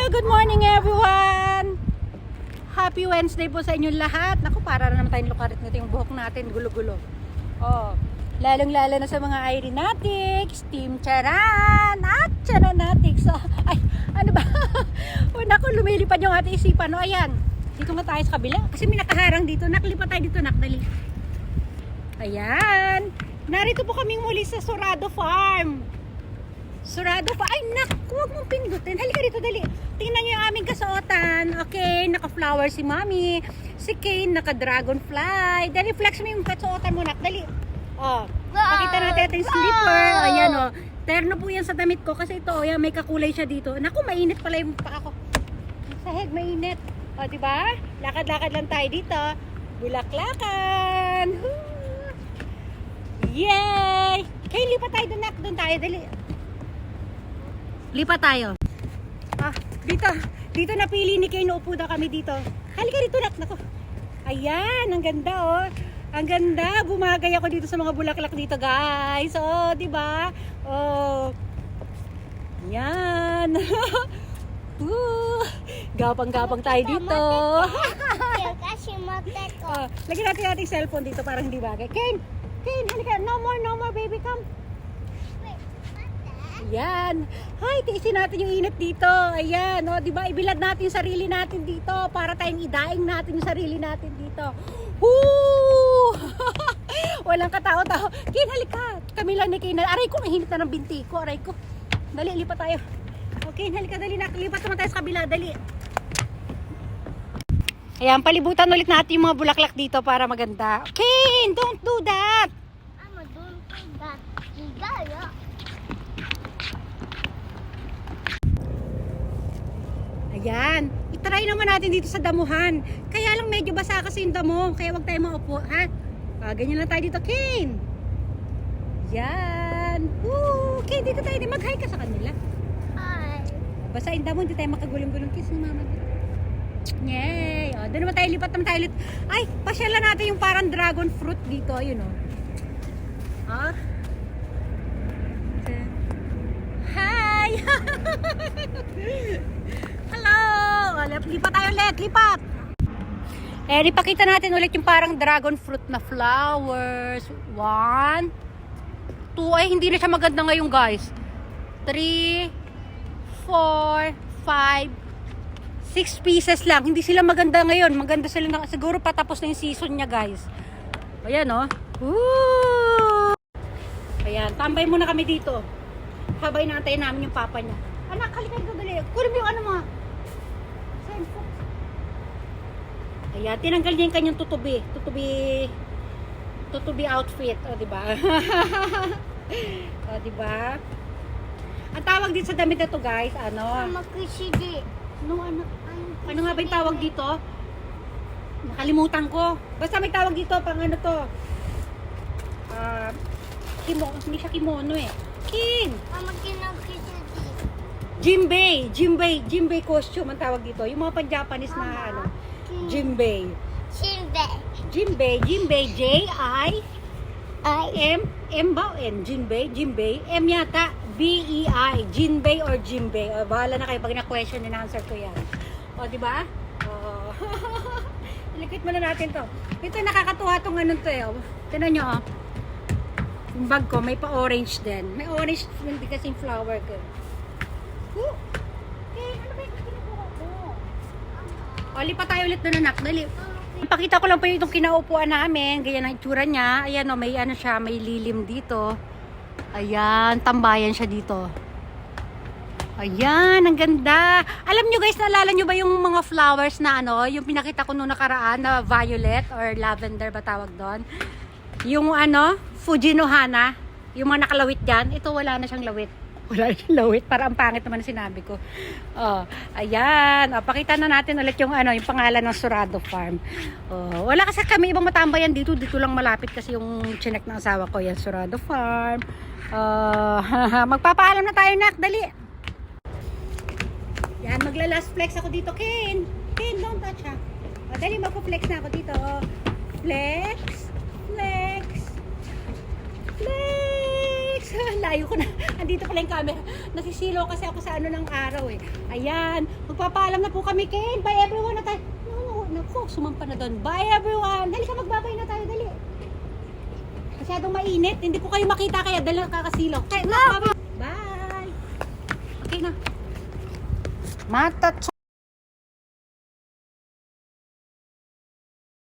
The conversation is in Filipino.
Hello, good morning everyone! Happy Wednesday po sa inyong lahat. Naku, para na naman tayong lukarit nito yung buhok natin, gulo-gulo. Oh, lalong-lalo na sa mga aeronatics, Team Charan, at Charanatics. So, ay, ano ba? Oh, naku, lumilipad yung ating isipan. O, ayan. Dito nga tayo sa kabila. Kasi may nakaharang dito. Naklipat tayo dito, nakdali. Ayan. Narito po kaming muli sa Sorado Farm. Sorado pa. Ay, naku, huwag mong pindutin. Halika dito, dali. Tingnan nyo yung aming kasuotan. Okay, naka-flower si Mami. Si Kane, naka-dragonfly. Dali, flex mo yung kasuotan mo, nak. Dali. Oh, pakita natin ating slipper. Ayan, oh. Terno po yan sa damit ko. Kasi ito, oh, yan, may kakulay siya dito. Naku, mainit pala yung paa ko. Sa head, mainit. O, diba? Lakad-lakad lang tayo dito. Bulak-lakan. Yay! Kane, lipat tayo doon, nak. Doon tayo, dali. Lipat tayo. Ah, dito napili ni Kay, naupo na kami dito. Halika dito, nak. Nako. Ayan, ang ganda, oh. Ang ganda. Bumagay ako dito sa mga bulaklak dito, guys. Oh, di ba? Oh. Yan. Gapang-gapang tayo dito. Lagyan natin ating cellphone dito para hindi bagay. Kane, halika. No more, baby. Come. Ayan. Hay, tiisin natin yung init dito. Ayan, o, diba? Ibilad natin yung sarili natin dito para tayong idaing natin yung sarili natin dito. Woo! Walang katao-tao. Kin, halika. Kami lang ni Kin. Aray ko, nahinit na ng binti ko. Aray ko. Dali, lipat tayo. Okay, halika, dali na. Lipat naman tayo sa kabila. Dali. Ayan, palibutan ulit natin yung mga bulaklak dito para maganda. Kin, don't do that. Don't do that. Gaya. Ayan, itry naman natin dito sa damuhan. Kaya lang medyo basa kasi yung damo, kaya wag tayo maupo, ha? Ganyan lang tayo dito, Kane. Yan. Woo! Kane, dito tayo. Mag-hi ka sa kanila. Hi. Basa yung damo, hindi tayo makagulong-gulong. Kiss mo, mama. Yay! O, doon naman tayo, lipat naman tayo ulit. Ay, pasyalan natin yung parang dragon fruit dito, yun o. Ah. Hi! Hello! Lipat tayo ulit, lipat! Eh, ipakita natin ulit yung parang dragon fruit na flowers. 1, 2, ay hindi na siya maganda ngayon, guys. 3, 4, 5, 6 pieces lang. Hindi sila maganda ngayon. Maganda sila na, siguro patapos na yung season niya, guys. Ayan, oh. Woo! Ayan, tambay muna kami dito. Habay natin namin yung papa niya. Anak, halika dito, dali. Kunin mo yung ano mo. Ayan, tinanggal niya yung kanyang tutubi outfit. O, diba? O, diba? Ang tawag dito sa damit na to, guys, ano? Makusidi. Ano nga ba yung tawag dito? Nakalimutan ko. Basta may tawag dito, pang ano to? Hindi siya kimono eh. Kin! Jimbei costume ang tawag dito. Yung mga pan-Japanese na ano. Jimbei. J-I-M ba? Jimbei. M yata. B-E-I. Jinbei or Jimbei. O, bahala na kayo pag na-question and answer ko yan. O, diba? O. Ilikit muna natin to. Ito nakakatuwa tong ano to eh. Tignan nyo, oh. Yung bag ko, may pa-orange din. May orange hindi kasing flower ko. Okay, ano ba yung kinukuha ko? O, lipat tayo ulit doon, anak. Dali. Ipakita ko lang po yung kinaupuan namin. Ganyan ang itsura niya. Ayan o, may ano siya, may lilim dito. Ayan, tambayan siya dito. Ayan, ang ganda. Alam nyo guys, naalala nyo ba yung mga flowers na ano, yung pinakita ko nung nakaraan na violet or lavender ba tawag doon? Yung ano, Fujinohana, yung mga nakalawit dyan. Ito wala na siyang lawit. Wala na siyang lawit. Para ang pangit naman sinabi ko. Oh, ayan. O, pakita na natin ulit yung ano, yung pangalan ng Sorado Farm. Oh, wala kasi kami ibang matambayan dito. Dito lang malapit kasi yung chinek ng asawa ko. Yan, Sorado Farm. Magpapaalam na tayo, nak. Dali. Yan, magla-last flex ako dito. Ken, don't touch ha. O, dali, magpo-flex na ako dito. Flex. ayoko na. Andito pala yung camera. Nasisilaw kasi ako sa ano ng araw eh. Ayan, magpapaalam na po kami, Ken. Bye everyone na tayo. No, naku, sumampa na doon. Bye everyone. Dali ka, magbabay na tayo, dali. Masyadong mainit. Hindi ko kayo makita kaya dala kakasilaw. Okay, no. Bye. Okay na. Mata